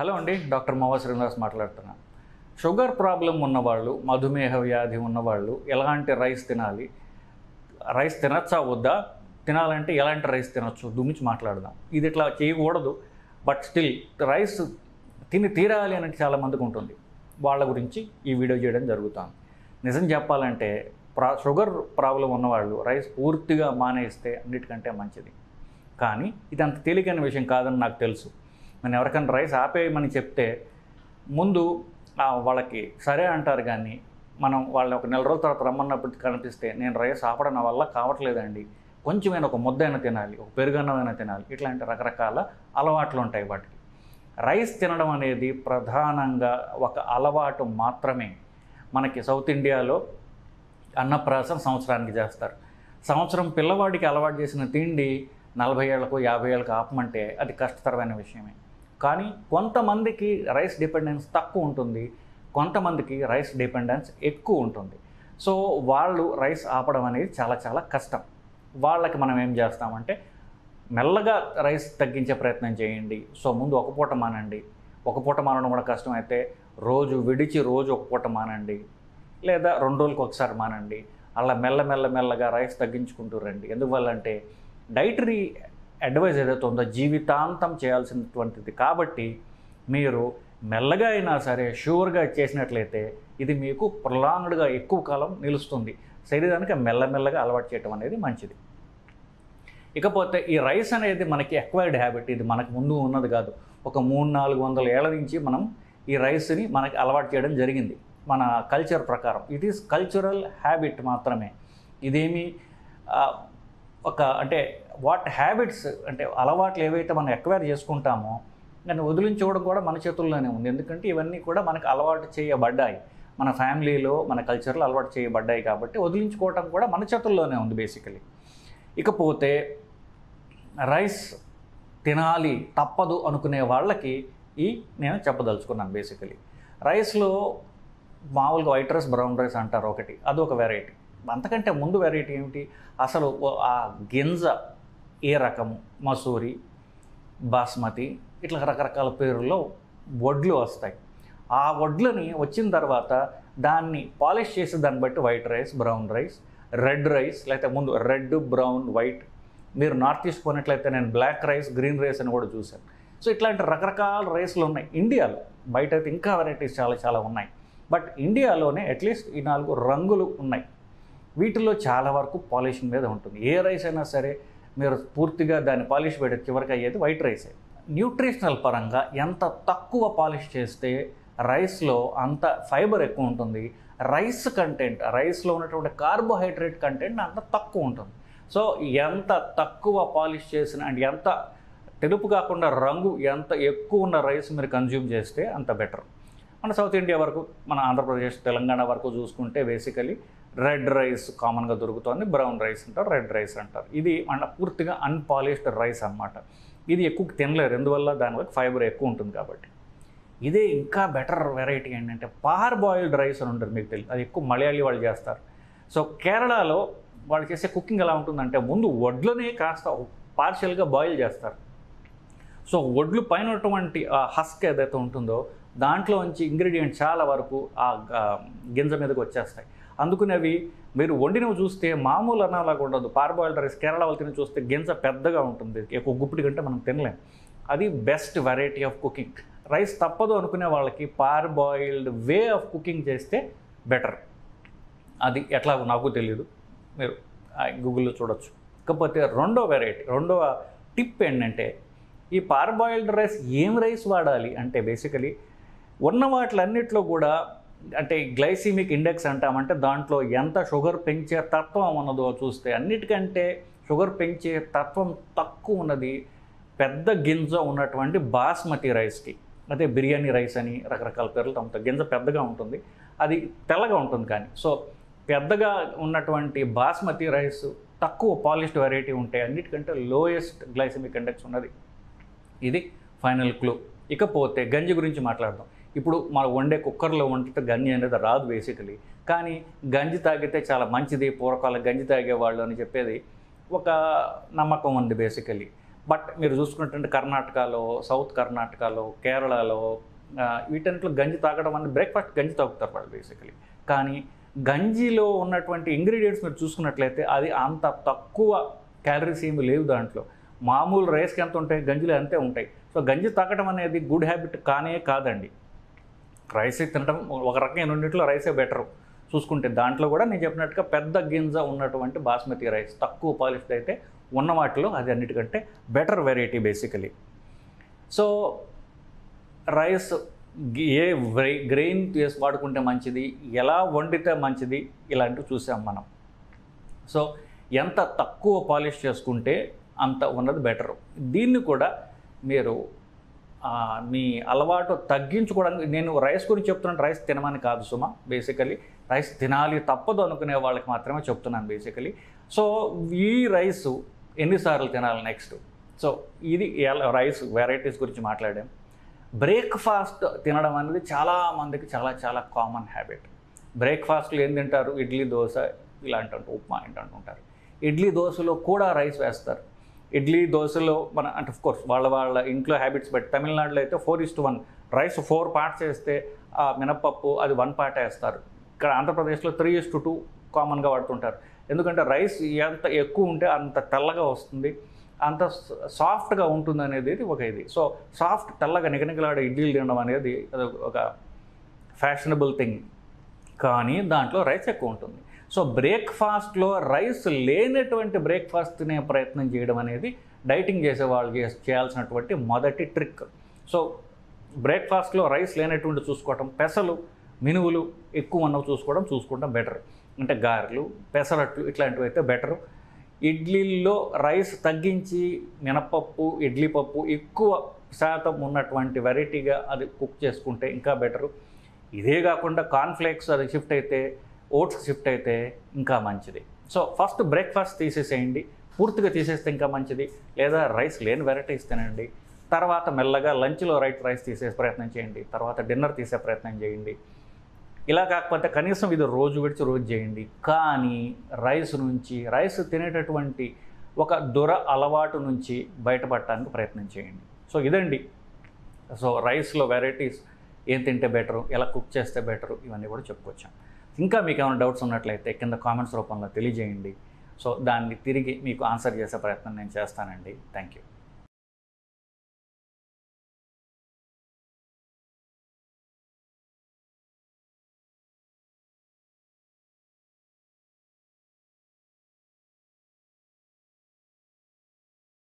Hello అండి, doctor మోవా Srinivas మాట్లాడుతున్నాను. Sugar problem ఉన్నవాళ్ళు, మధుమేహ వ్యాధి ఉన్నవాళ్ళు ఎలాంటి రైస్ తినాలి, రైస్ తినచ్చా వద్దా, తినాలంటే ఎలాంటి రైస్ తినొచ్చు గురించి మాట్లాడదాం. ఇది ఇట్లా చేయకూడదు, బట్ స్టిల్ రైస్ తిని తీరాలి అని చాలామందికి ఉంటుంది. వాళ్ళ గురించి ఈ వీడియో చేయడం జరుగుతుంది. నిజం చెప్పాలంటే షుగర్ ప్రాబ్లం ఉన్నవాళ్ళు రైస్ పూర్తిగా మానేస్తే అన్నిటికంటే మంచిది. కానీ ఇది అంత తేలికైన విషయం కాదని నాకు తెలుసు. నేను ఎవరికైనా రైస్ ఆపేయమని చెప్తే ముందు వాళ్ళకి సరే అంటారు, కానీ మనం వాళ్ళని ఒక నెల రోజుల తర్వాత రమ్మన్నప్పుడు కనిపిస్తే నేను రైస్ ఆపడం నా వల్ల కావట్లేదండి, కొంచెమైనా ఒక ముద్దైనా తినాలి, ఒక పెరుగన్నమైనా తినాలి, ఇట్లాంటి రకరకాల అలవాట్లు ఉంటాయి వాటికి. రైస్ తినడం అనేది ప్రధానంగా ఒక అలవాటు మాత్రమే. మనకి సౌత్ ఇండియాలో అన్నప్రాసన సంవత్సరానికి చేస్తారు. సంవత్సరం పిల్లవాడికి అలవాటు చేసిన తిండి 40 ఏళ్లకు 50 ఏళ్ళకు ఆపమంటే అది కష్టతరమైన విషయమే. కానీ కొంతమందికి రైస్ డిపెండెన్స్ తక్కువ ఉంటుంది, కొంతమందికి రైస్ డిపెండెన్స్ ఎక్కువ ఉంటుంది. సో వాళ్ళు రైస్ ఆపడం అనేది చాలా చాలా కష్టం. వాళ్ళకి మనం ఏం చేస్తామంటే మెల్లగా రైస్ తగ్గించే ప్రయత్నం చేయండి. సో ముందు ఒక పూట మానండి. ఒక పూట మానడం కూడా కష్టమైతే రోజు విడిచి రోజు ఒక పూట మానండి, లేదా 2 రోజులకు ఒకసారి మానండి. అలా మెల్లగా రైస్ తగ్గించుకుంటూ రండి. ఎందువల్లంటే డైటరీ అడ్వైజ్ ఏదైతే ఉందో జీవితాంతం చేయాల్సినటువంటిది కాబట్టి మీరు మెల్లగా అయినా సరే షూర్గా చేసినట్లయితే ఇది మీకు ప్రొలాంగ్డ్గా ఎక్కువ కాలం నిలుస్తుంది. శరీరానికి మెల్లగా అలవాటు చేయటం అనేది మంచిది. ఇకపోతే ఈ రైస్ అనేది మనకి ఎక్వైర్డ్ హ్యాబిట్. ఇది మనకు ముందు ఉన్నది కాదు. ఒక 300-400 ఏళ్ల నుంచి మనం ఈ రైస్ని మనకి అలవాటు చేయడం జరిగింది. మన కల్చర్ ప్రకారం ఇట్ ఈస్ కల్చరల్ హ్యాబిట్ మాత్రమే. ఇదేమి అంటే వాట్ హ్యాబిట్స్ అంటే అలవాట్లు ఏవైతే మనం ఎక్వైర్ చేసుకుంటామో దాన్ని వదిలించుకోవడం కూడా మన చేతుల్లోనే ఉంది. ఎందుకంటే ఇవన్నీ కూడా మనకు అలవాటు చేయబడ్డాయి, మన ఫ్యామిలీలో మన కల్చర్లో అలవాటు చేయబడ్డాయి. కాబట్టి వదిలించుకోవడం కూడా మన చేతుల్లోనే ఉంది బేసికలీ. ఇకపోతే రైస్ తినాలి తప్పదు అనుకునే వాళ్ళకి నేను చెప్పదలుచుకున్నాను. బేసికలీ రైస్లో మామూలుగా వైట్ రైస్, బ్రౌన్ రైస్ అంటారు ఒకటి, అదొక వెరైటీ. అంతకంటే ముందు వెరైటీ ఏమిటి, అసలు ఆ గింజ ఏ రకము, మసూరి, బాస్మతి, ఇట్లా రకరకాల పేర్లలో వడ్లు వస్తాయి. ఆ వడ్లని వచ్చిన తర్వాత దాన్ని పాలిష్ చేసి దాన్ని బట్టి white rice, brown rice, red rice, లేకపోతే ముందు రెడ్, బ్రౌన్, వైట్. మీరు నార్త్ ఈస్ట్ పోయినట్లయితే నేను బ్లాక్ రైస్, గ్రీన్ రైస్ అని కూడా చూశాను. సో ఇట్లాంటి రకరకాల రైస్లు ఉన్నాయి ఇండియాలో. బయట అయితే ఇంకా వెరైటీస్ చాలా చాలా ఉన్నాయి. బట్ ఇండియాలోనే అట్లీస్ట్ ఈ 4 రంగులు ఉన్నాయి. వీటిలో చాలా వరకు పాలిషింగ్ మీద ఉంటుంది. ఏ రైస్ అయినా సరే మీరు పూర్తిగా దాన్ని పాలిష్ పెడితే చివరికి అయ్యేది వైట్ రైసే. న్యూట్రిషనల్ పరంగా ఎంత తక్కువ పాలిష్ చేస్తే రైస్లో అంత ఫైబర్ ఎక్కువ ఉంటుంది. రైస్ కంటెంట్, రైస్లో ఉన్నటువంటి కార్బోహైడ్రేట్ కంటెంట్ అంత తక్కువ ఉంటుంది. సో ఎంత తక్కువ పాలిష్ చేసిన అండ్ ఎంత తెలుపు కాకుండా రంగు ఎంత ఎక్కువ ఉన్న రైస్ మీరు కన్జ్యూమ్ చేస్తే అంత బెటర్. మన సౌత్ ఇండియా వరకు, మన ఆంధ్రప్రదేశ్, తెలంగాణ వరకు చూసుకుంటే బేసికలీ రెడ్ రైస్ కామన్గా దొరుకుతుంది, బ్రౌన్ రైస్ అంటారు, రెడ్ రైస్ అంటారు. ఇది మన పూర్తిగా అన్పాలిష్డ్ రైస్ అన్నమాట. ఇది ఎక్కువ తినలేరు, ఎందువల్ల దానివల్ల ఫైబర్ ఎక్కువ ఉంటుంది కాబట్టి. ఇదే ఇంకా బెటర్ వెరైటీ ఏంటంటే పార్ బాయిల్డ్ రైస్ అని ఉంటుంది, మీకు తెలియదు. అది ఎక్కువ మలయాళీ వాళ్ళు చేస్తారు. సో కేరళలో వాళ్ళు చేసే కుకింగ్ ఎలా ఉంటుందంటే ముందు వడ్లని కాస్త పార్షియల్గా బాయిల్ చేస్తారు. సో వడ్లు పైన ఉన్నటువంటి హస్క్ ఏదైతే ఉంటుందో దాంట్లోంచి ఇంగ్రీడియంట్ చాలా వరకు ఆ గింజ మీదకి వచ్చేస్తాయి. అందుకని అవి మీరు వండినవి చూస్తే మామూలు అన్నలాగా ఉండదు. పార్బాయిల్డ్ రైస్ కేరళ వాళ్ళు తిని చూస్తే గింజ పెద్దగా ఉంటుంది, ఎక్కువ గుప్పిడి కంటే మనం తినలేం. అది best variety of cooking. Rice తప్పదు అనుకునే వాళ్ళకి పార్బాయిల్డ్ వే ఆఫ్ కుకింగ్ చేస్తే బెటర్. అది ఎట్లాగో నాకు తెలియదు, మీరు గూగుల్లో చూడొచ్చు. కాకపోతే రెండవ టిప్ ఏంటంటే ఈ పార్బాయిల్డ్ రైస్ ఏం రైస్ వాడాలి అంటే బేసికలీ ఉన్న వాటిలన్నిట్లో కూడా అంటే గ్లైసిమిక్ ఇండెక్స్ అంటామంటే దాంట్లో ఎంత షుగర్ పెంచే తత్వం ఉన్నదో చూస్తే అన్నిటికంటే షుగర్ పెంచే తత్వం తక్కువ ఉన్నది పెద్ద గింజ ఉన్నటువంటి బాస్మతి రైస్కి. అదే బిర్యానీ రైస్ అని రకరకాల పేర్లు తమ్ముతాయి. గింజ పెద్దగా ఉంటుంది, అది తెల్లగా ఉంటుంది. కానీ సో పెద్దగా ఉన్నటువంటి బాస్మతి రైస్ తక్కువ పాలిష్డ్ వెరైటీ ఉంటాయి, అన్నిటికంటే లోయెస్ట్ గ్లైసిమిక్ ఇండెక్స్ ఉన్నది. ఇది ఫైనల్ క్లూ. ఇకపోతే గంజి గురించి మాట్లాడదాం. ఇప్పుడు మనం వండే కుక్కర్లో వండితే గంజి అనేది రాదు బేసికలీ, కానీ గంజి తాగితే చాలా మంచిది, పూర్వకాలం గంజి తాగేవాళ్ళు అని చెప్పేది ఒక నమ్మకం ఉంది బేసికలీ. బట్ మీరు చూసుకుంటుంటే కర్ణాటకలో, సౌత్ కర్ణాటకలో, కేరళలో వీటన్నిటిలో గంజి తాగడం అనేది బ్రేక్ఫాస్ట్ గంజి తాగుతారు వాళ్ళు బేసికలీ. కానీ గంజిలో ఉన్నటువంటి ఇంగ్రీడియంట్స్ మీరు చూసుకున్నట్లయితే అది అంత తక్కువ క్యాలరీస్ ఏమి లేవు దాంట్లో. మామూలు రైస్కి ఎంత ఉంటాయి, గంజిలో అంతే ఉంటాయి. సో గంజి తాగడం అనేది గుడ్ హ్యాబిట్ కానే కాదండి. రైస్ తినడం ఒక రకమైన రెండింటిలో రైసే బెటరు చూసుకుంటే. దాంట్లో కూడా నేను చెప్పినట్టుగా పెద్ద గింజ ఉన్నటువంటి బాస్మతి రైస్ తక్కువ పాలిష్డ్ అయితే ఉన్న వాటిలో అది అన్నిటికంటే better variety basically. So rice a grain వేసి వాడుకుంటే మంచిది, ఎలా వండితే మంచిది, ఇలాంటివి చూసాం మనం. సో ఎంత తక్కువ పాలిష్ చేసుకుంటే అంత ఉన్నది బెటరు. దీన్ని కూడా మీరు మీ అలవాటు తగ్గించుకోవడానికి, నేను రైస్ గురించి చెప్తున్నాను, రైస్ తినమని కాదు సుమా. బేసికలీ రైస్ తినాలి తప్పదు అనుకునే వాళ్ళకి మాత్రమే చెప్తున్నాను బేసికలీ. సో ఈ రైసు ఎన్నిసార్లు తినాలి నెక్స్ట్. సో ఇది రైస్ వెరైటీస్ గురించి మాట్లాడాం. బ్రేక్ఫాస్ట్ తినడం అనేది చాలామందికి చాలా కామన్ హ్యాబిట్. బ్రేక్ఫాస్ట్లో ఏం తింటారు, ఇడ్లీ దోశ ఇలాంటి ఉప్మా ఏంటంటుంటారు. ఇడ్లీ దోశలో కూడా రైస్ వేస్తారు. ఇడ్లీ దోశలో మన అంటే కోర్స్ వాళ్ళ ఇంట్లో హ్యాబిట్స్ బట్టి, తమిళనాడులో అయితే 4:1 రైస్ 4 పార్ట్స్ వేస్తే ఆ మినప్పప్పు అది 1 పార్ట్ వేస్తారు. ఇక్కడ ఆంధ్రప్రదేశ్లో 3:2 కామన్గా వాడుతుంటారు. ఎందుకంటే రైస్ ఎంత ఎక్కువ ఉంటే అంత తెల్లగా వస్తుంది, అంత సాఫ్ట్గా ఉంటుంది అనేది ఒక ఇది. సో సాఫ్ట్ తెల్లగా నిగనిగలాడే ఇడ్లీలు తినడం అనేది అది ఒక ఫ్యాషనబుల్ థింగ్. కానీ దాంట్లో రైస్ ఎక్కువ ఉంటుంది. సో బ్రేక్ఫాస్ట్లో రైస్ లేనటువంటి బ్రేక్ఫాస్ట్ తినే ప్రయత్నం చేయడం అనేది డైటింగ్ చేసే వాళ్ళు చేయాల్సినటువంటి మొదటి ట్రిక్. సో బ్రేక్ఫాస్ట్లో రైస్ లేనటువంటి చూసుకోవటం, పెసలు, మినువులు ఎక్కువ ఉన్నవి చూసుకోవడం బెటర్. అంటే గారెలు, పెసరట్లు ఇట్లాంటివి అయితే బెటరు. ఇడ్లీల్లో రైస్ తగ్గించి మినపప్పు, ఇడ్లీ పప్పు ఎక్కువ శాతం ఉన్నటువంటి వెరైటీగా అది కుక్ చేసుకుంటే ఇంకా బెటరు. ఇదే కాకుండా కార్న్ఫ్లేక్స్ అది షిఫ్ట్ అయితే, ఓట్స్ షిఫ్ట్ అయితే ఇంకా మంచిది. సో ఫస్ట్ బ్రేక్ఫాస్ట్ తీసేసేయండి, పూర్తిగా తీసేస్తే ఇంకా మంచిది. లేదా రైస్ లేని వెరైటీస్ తినండి. తర్వాత మెల్లగా లంచ్లో రైస్ తీసే ప్రయత్నం చేయండి. తర్వాత డిన్నర్ తీసే ప్రయత్నం చేయండి. ఇలా కాకపోతే కనీసం ఇది రోజు విడిచి రోజు చేయండి. కానీ రైస్ తినేటటువంటి ఒక అలవాటు నుంచి బయటపడటానికి ప్రయత్నం చేయండి. సో ఇదండి. సో రైస్లో వెరైటీస్ ఏం తింటే బెటరు, ఎలా కుక్ చేస్తే బెటరు, ఇవన్నీ కూడా చెప్పుకొచ్చాం. ఇంకా మీకు ఏమైనా డౌట్స్ ఉన్నట్లయితే కింద కామెంట్స్ రూపంలో తెలియజేయండి. సో దాన్ని తిరిగి మీకు ఆన్సర్ చేసే ప్రయత్నం నేను చేస్తానండి. Thank you.